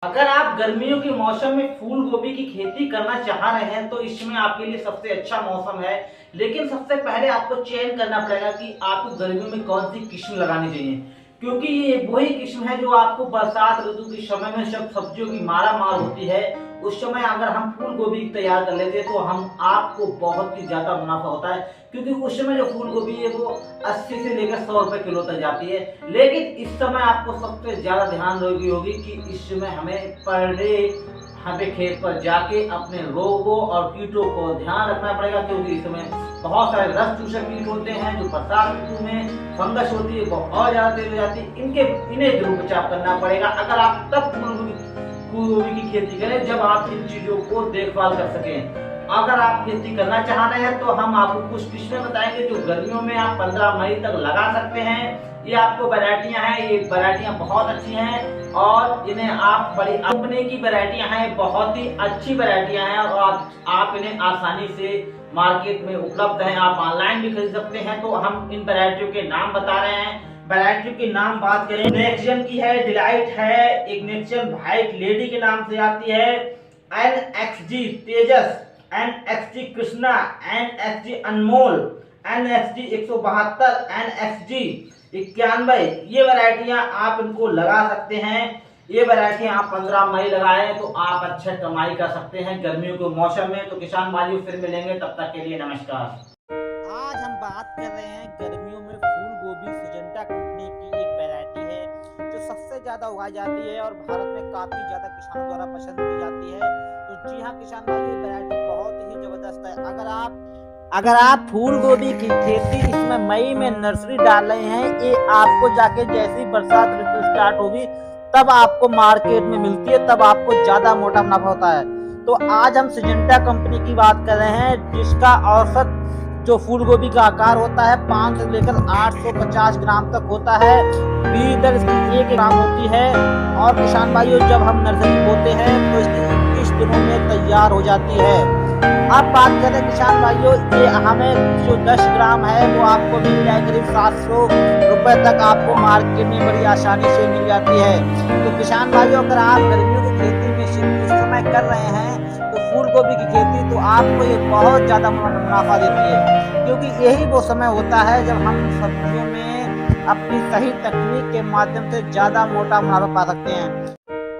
अगर आप गर्मियों के मौसम में फूल गोभी की खेती करना चाह रहे हैं तो इसमें आपके लिए सबसे अच्छा मौसम है। लेकिन सबसे पहले आपको चयन करना पड़ेगा कि आपको गर्मियों में कौन सी किस्म लगानी चाहिए, क्योंकि ये वही किस्म है जो आपको बरसात ऋतु के समय में जब सब्जियों की मारा मार होती है उस समय अगर हम फूल गोभी तैयार कर लेते हैं तो हम आपको बहुत ही ज्यादा मुनाफा होता है, क्योंकि उस समय जो फूल गोभी है वो 80 से लेकर 100 रुपए किलो तक जाती है। लेकिन इस समय आपको सबसे ज्यादा ध्यान रखनी होगी कि इस समय हमें पर डे हमें खेत पर जाके अपने रोगों और कीटों को ध्यान रखना पड़ेगा, क्योंकि इस समय बहुत सारे रस चूसक कीट होते हैं जो बरसात ऋतु में फंगस होती है बहुत ज्यादा तेज हो जाती है, इन्हें जरूर बचाव करना पड़ेगा। अगर आप तब फूल गोभी की खेती करें जब आप इन चीजों को देखभाल कर सकें। अगर आप खेती करना चाह रहे हैं तो हम आपको कुछ किस्में बताएंगे जो गर्मियों में आप 15 मई तक लगा सकते हैं। ये आपको वैरायटियां हैं, ये वैरायटियां बहुत अच्छी हैं और इन्हें आप बड़ी कंपनी की वैरायटियां हैं, बहुत ही अच्छी वैरायटियां हैं और आप इन्हें आसानी से मार्केट में उपलब्ध हैं, आप ऑनलाइन भी खरीद सकते हैं। तो हम इन वैरायटियों के नाम बता रहे हैं। वैरायटी के नाम बात करें, नेक्सजन की है, डिलाइट है, एक नेक्सजन व्हाइट लेडी के नाम से आती है, NXG तेजस, NXG कृष्णा, NXG अनमोल, NXG 172, NXG 91, ये वैरायटियां आप इनको लगा सकते हैं। ये वैरायटियां आप 15 मई लगाएं तो आप अच्छा कमाई कर सकते हैं गर्मियों के मौसम में। तो किसान भाइयों फिर मिलेंगे, तब तक के लिए नमस्कार। आज हम बात कर रहे हैं गर्मियों में फूल गोभी सिजेंटा कंपनी की एक वैरायटी है जो सबसे ज्यादा उगाई जाती है और भारत में काफी ज्यादा किसानों द्वारा पसंद की जाती है। तो जी हाँ किसान भाई, ये वैरायटी बहुत ही जबरदस्त है। अगर आप फूल गोभी की खेती इसमें मई में नर्सरी डाल रहे हैं, ये आपको जाके जैसी बरसात ऋतु स्टार्ट होगी तब आपको मार्केट में मिलती है, तब आपको ज्यादा मोटा मुनाफा होता है। तो आज हम सिजेंटा कंपनी की बात कर रहे हैं जिसका औसत जो फूल गोभी का आकार होता है 5 से लेकर 850 ग्राम तक होता है। बीज दर इसकी 1 ग्राम होती है और किसान भाइयों जब हम नर्सरी बोते हैं तो इसकी 21 दिनों में तैयार हो जाती है। अब बात करें किसान भाइयों, ये हमें जो 10 ग्राम है वो आपको मिल जाए करीब 700 रुपए तक आपको मार्केट में बड़ी आसानी से मिल जाती है। तो किसान भाइयों अगर आप गर्मियों की खेती में इस समय कर रहे हैं तो फूल गोभी की खेती तो आपको ये बहुत ज्यादा मुनाफा देती है, क्योंकि यही वो समय होता है जब हम सब्जियों में अपनी सही तकनीक के माध्यम से ज्यादा मोटा मुनाफा पा सकते हैं।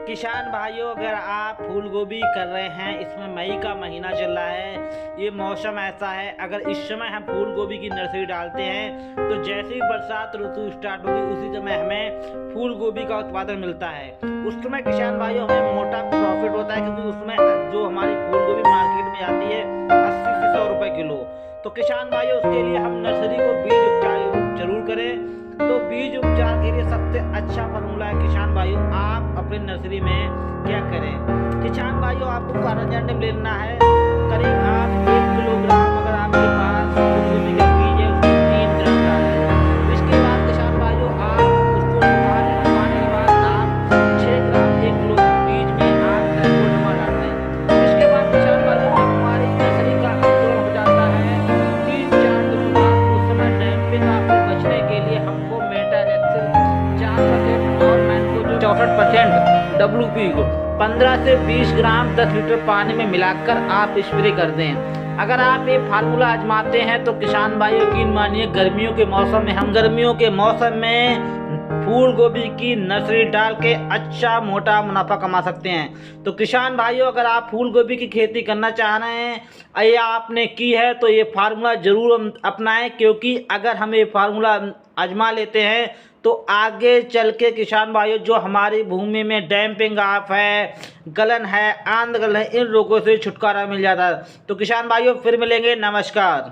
किसान भाइयों अगर आप फूल गोभी कर रहे हैं, इसमें मई का महीना चल रहा है, ये मौसम ऐसा है, अगर इस समय हम फूल गोभी की नर्सरी डालते हैं तो जैसे ही बरसात ऋतु स्टार्ट होगी उसी समय हमें फूल गोभी का उत्पादन मिलता है। उस समय किसान भाइयों हमें मोटा प्रॉफिट होता है, क्योंकि उसमें जो हमारी फूल गोभी मार्केट में आती है 80 से 100 रुपए किलो। तो किसान भाइयों उसके लिए हम नर्सरी को बीज उपचार जरूर करें। तो बीज उपचार के लिए सबसे अच्छा फॉर्मूला है किसान भाइयों, आप अपने नर्सरी में क्या करें। किसान भाइयों आपको पाराजेंटम लेना है, करीब आप 1 किलोग्राम अगर आपके पास फूलगोभी का बीज है उसमें 3 ग्राम डालें। इसके बाद किसान भाइयों आप उसको सुखाने के बाद आप 6 ग्राम 1 किलो बीज में आप ट्राइकोडर्मा डाल दें। इसके बाद किसान भाइयों जब हमारी नर्सरी का अंकुरण हो जाता है 3-4 दिनों बाद उस समय डैम्पिंग आपसे बचने के लिए हमको मेटारेक्सिल 4% और मैंको जो 64% WP को 15 से 20 ग्राम 10 लीटर पानी में मिलाकर आप स्प्रे कर दें। अगर आप ये फार्मूला आजमाते हैं तो किसान भाई यकीन मानिए गर्मियों के मौसम में फूल गोभी की नर्सरी डाल के अच्छा मोटा मुनाफा कमा सकते हैं। तो किसान भाइयों अगर आप फूल गोभी की खेती करना चाह रहे हैं या आपने की है तो ये फार्मूला जरूर अपनाएं, क्योंकि अगर हम ये फार्मूला आजमा लेते हैं तो आगे चल के किसान भाइयों जो हमारी भूमि में डैम्पिंग ऑफ है, गलन है, आंध गलन है, इन रोगों से छुटकारा मिल जाता है। तो किसान भाइयों फिर मिलेंगे, नमस्कार।